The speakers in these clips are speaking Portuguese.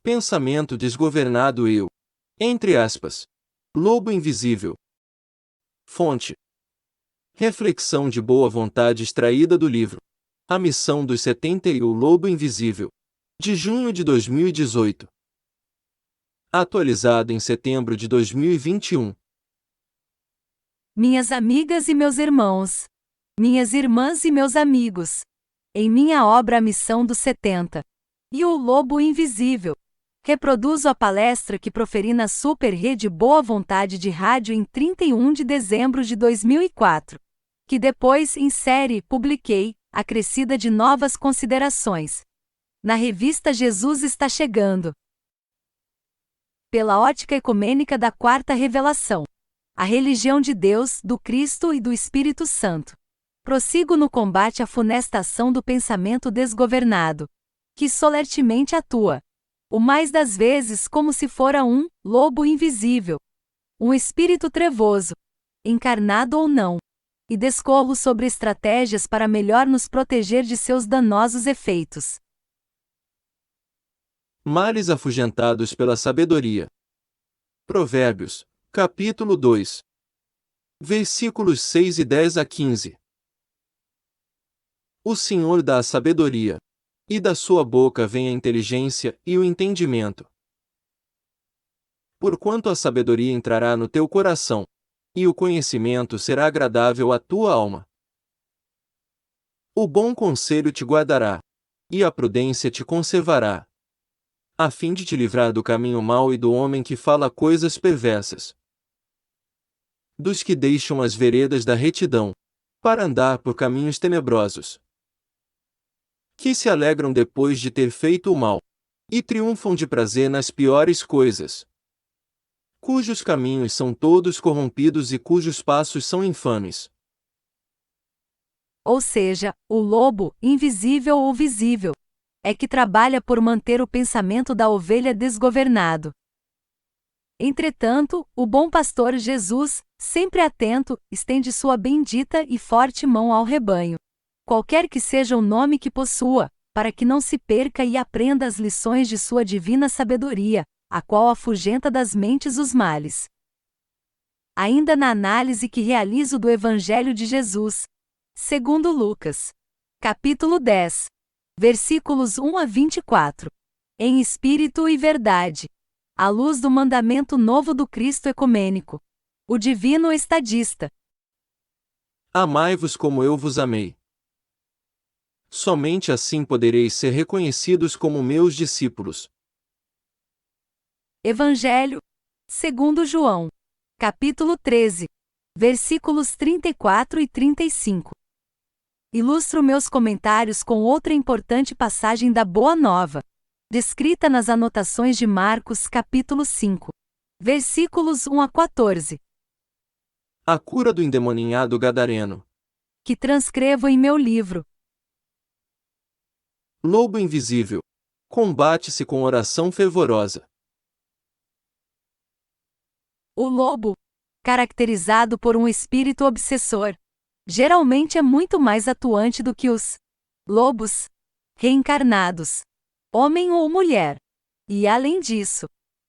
Pensamento desgovernado eu. Entre aspas. Lobo invisível. Fonte. Reflexão de boa vontade extraída do livro A Missão dos 70 e o Lobo Invisível, de junho de 2018. Atualizado em setembro de 2021. Minhas amigas e meus irmãos, minhas irmãs e meus amigos, em minha obra A Missão dos 70 e o Lobo Invisível, reproduzo a palestra que proferi na Super Rede Boa Vontade de Rádio em 31 de dezembro de 2004, que depois, em série, publiquei, acrescida de novas considerações, na revista Jesus Está Chegando. Pela ótica ecumênica da Quarta Revelação, a religião de Deus, do Cristo e do Espírito Santo. Prossigo no combate à funesta ação do pensamento desgovernado, que solertemente atua, o mais das vezes como se fora um lobo invisível, um espírito trevoso, encarnado ou não, e discorro sobre estratégias para melhor nos proteger de seus danosos efeitos. Males afugentados pela sabedoria. Provérbios, capítulo 2. Versículos 6 e 10 a 15. O Senhor dá a sabedoria, e da sua boca vem a inteligência e o entendimento. Porquanto a sabedoria entrará no teu coração, e o conhecimento será agradável à tua alma. O bom conselho te guardará, e a prudência te conservará, a fim de te livrar do caminho mau e do homem que fala coisas perversas. Dos que deixam as veredas da retidão, para andar por caminhos tenebrosos. Que se alegram depois de ter feito o mal, e triunfam de prazer nas piores coisas. Cujos caminhos são todos corrompidos e cujos passos são infames. Ou seja, o lobo, invisível ou visível, é que trabalha por manter o pensamento da ovelha desgovernado. Entretanto, o bom pastor Jesus, sempre atento, estende sua bendita e forte mão ao rebanho, qualquer que seja o nome que possua, para que não se perca e aprenda as lições de sua divina sabedoria, a qual afugenta das mentes os males. Ainda na análise que realizo do Evangelho de Jesus, segundo Lucas, capítulo 10, versículos 1 a 24, em espírito e verdade, à luz do mandamento novo do Cristo ecumênico, o divino estadista. Amai-vos como eu vos amei. Somente assim podereis ser reconhecidos como meus discípulos. Evangelho, segundo João, capítulo 13, versículos 34 e 35. Ilustro meus comentários com outra importante passagem da Boa Nova, descrita nas anotações de Marcos capítulo 5, versículos 1 a 14. A cura do endemoninhado gadareno. Que transcrevo em meu livro. Lobo invisível. Combate-se com oração fervorosa. O lobo, caracterizado por um espírito obsessor, geralmente é muito mais atuante do que os lobos reencarnados, homem ou mulher, e além disso,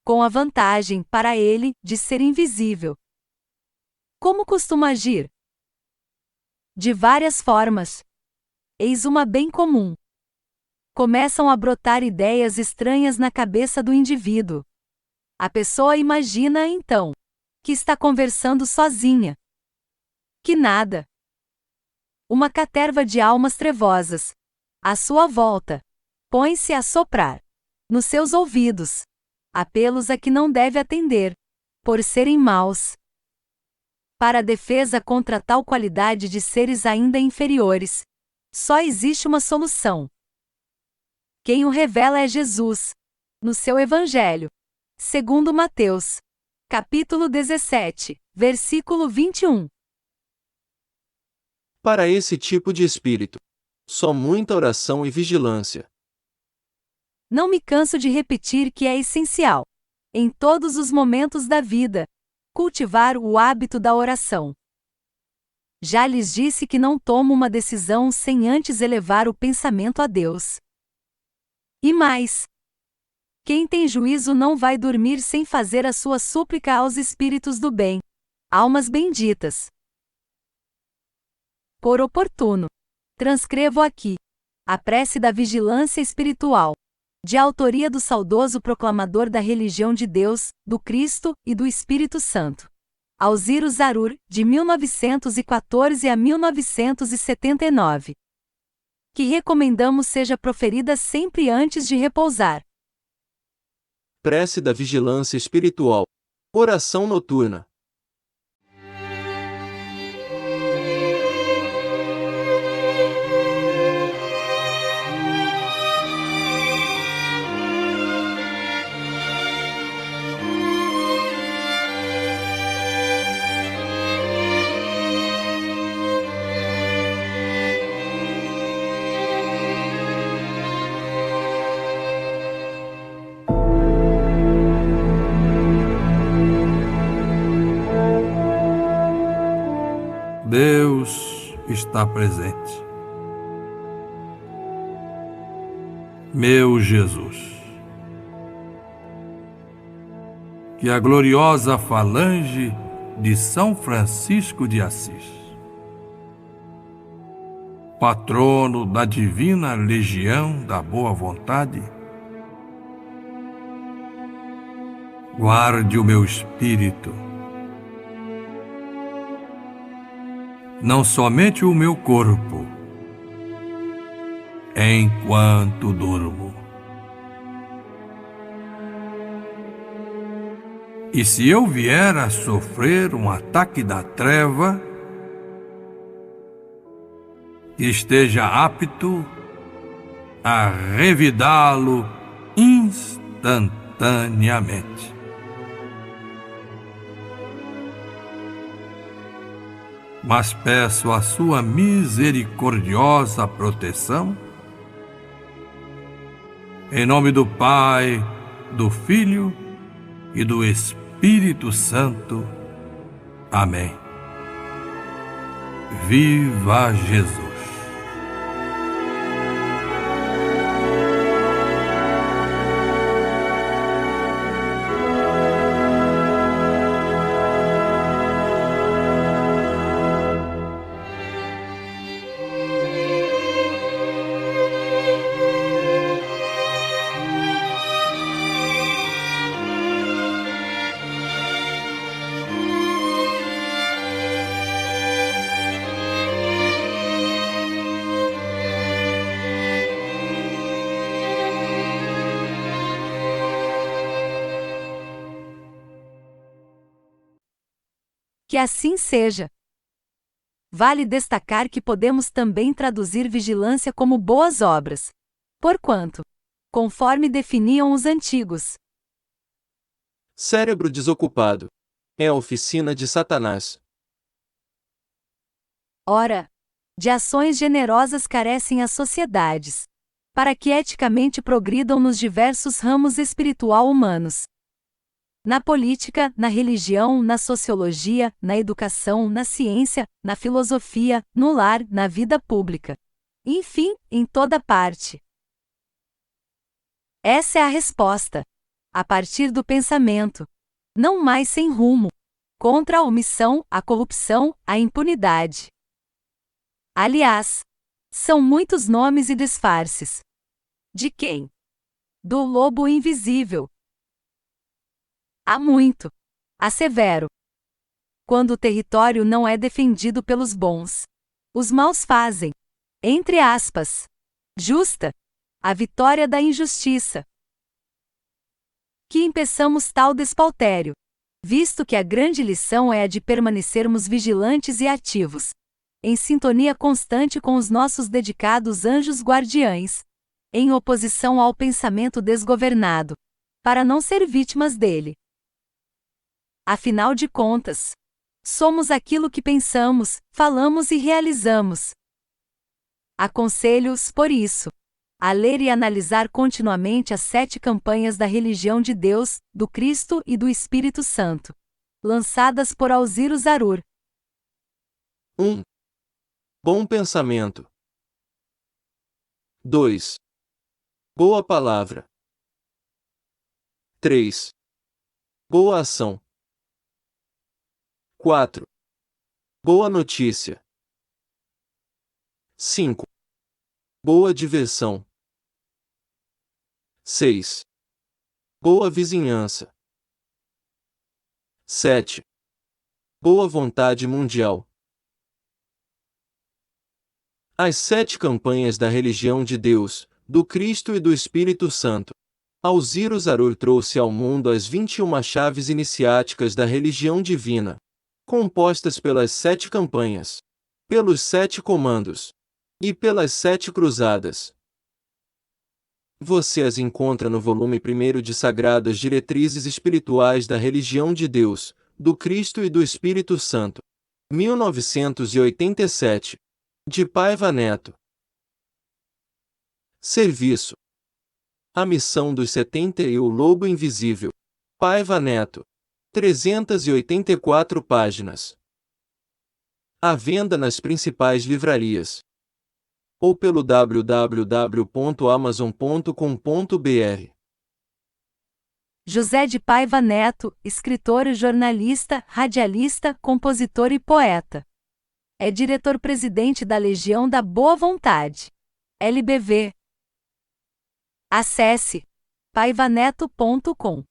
com a vantagem para ele de ser invisível. Como costuma agir? De várias formas. Eis uma bem comum. Começam a brotar ideias estranhas na cabeça do indivíduo. A pessoa imagina, então, que está conversando sozinha. Que nada. Uma caterva de almas trevosas, à sua volta, põe-se a soprar, nos seus ouvidos, apelos a que não deve atender, por serem maus. Para a defesa contra tal qualidade de seres ainda inferiores, só existe uma solução. Quem o revela é Jesus, no seu Evangelho, segundo Mateus, capítulo 17, versículo 21. Para esse tipo de espírito, só muita oração e vigilância. Não me canso de repetir que é essencial, em todos os momentos da vida, cultivar o hábito da oração. Já lhes disse que não tomo uma decisão sem antes elevar o pensamento a Deus. E mais, Quem tem juízo não vai dormir sem fazer a sua súplica aos espíritos do bem. Almas benditas. Por oportuno. Transcrevo aqui a prece da vigilância espiritual, de autoria do saudoso proclamador da religião de Deus, do Cristo e do Espírito Santo, Alziro Zarur, de 1914 a 1979. Que recomendamos seja proferida sempre antes de repousar. Prece da vigilância espiritual. Oração noturna. Deus está presente. Meu Jesus, que a gloriosa falange de São Francisco de Assis, patrono da divina legião da boa vontade, guarde o meu espírito, não somente o meu corpo, enquanto durmo. E se eu vier a sofrer um ataque da treva, esteja apto a revidá-lo instantaneamente. Mas peço a sua misericordiosa proteção, em nome do Pai, do Filho e do Espírito Santo. Amém. Viva Jesus! Que assim seja. Vale destacar que podemos também traduzir vigilância como boas obras. Porquanto, conforme definiam os antigos, Cérebro desocupado é a oficina de Satanás. ora, de ações generosas carecem as sociedades, para que eticamente progridam nos diversos ramos espiritual humanos. Na política, na religião, na sociologia, na educação, na ciência, na filosofia, no lar, na vida pública. Enfim, em toda parte. Essa é a resposta. A partir do pensamento. Não mais sem rumo. Contra a omissão, a corrupção, a impunidade. Aliás, são muitos nomes e disfarces. De quem? Do lobo invisível. Há muito. Assevero. Quando o território não é defendido pelos bons, os maus fazem, entre aspas, justa, a vitória da injustiça. Que impeçamos tal despautério, visto que a grande lição é a de permanecermos vigilantes e ativos, em sintonia constante com os nossos dedicados anjos guardiães, em oposição ao pensamento desgovernado, para não ser vítimas dele. Afinal de contas, somos aquilo que pensamos, falamos e realizamos. Aconselho-os, por isso, a ler e analisar continuamente as 7 campanhas da religião de Deus, do Cristo e do Espírito Santo, lançadas por Alziro Zarur. 1. Bom pensamento. 2. Boa palavra. 3. Boa ação. 4. Boa notícia. 5. Boa diversão. 6. Boa vizinhança. 7. Boa vontade mundial. As 7 campanhas da religião de Deus, do Cristo e do Espírito Santo. Alzirus Arur trouxe ao mundo as 21 chaves iniciáticas da religião divina, compostas pelas 7 campanhas, pelos 7 comandos e pelas 7 cruzadas. Você as encontra no volume 1 de Sagradas Diretrizes Espirituais da Religião de Deus, do Cristo e do Espírito Santo, 1987, de Paiva Neto. Serviço. A missão dos 70 e o Lobo Invisível. Paiva Neto. 384 páginas. À venda nas principais livrarias. Ou pelo www.amazon.com.br. José de Paiva Neto, escritor e jornalista, radialista, compositor e poeta. É diretor-presidente da Legião da Boa Vontade. LBV. Acesse paivaneto.com.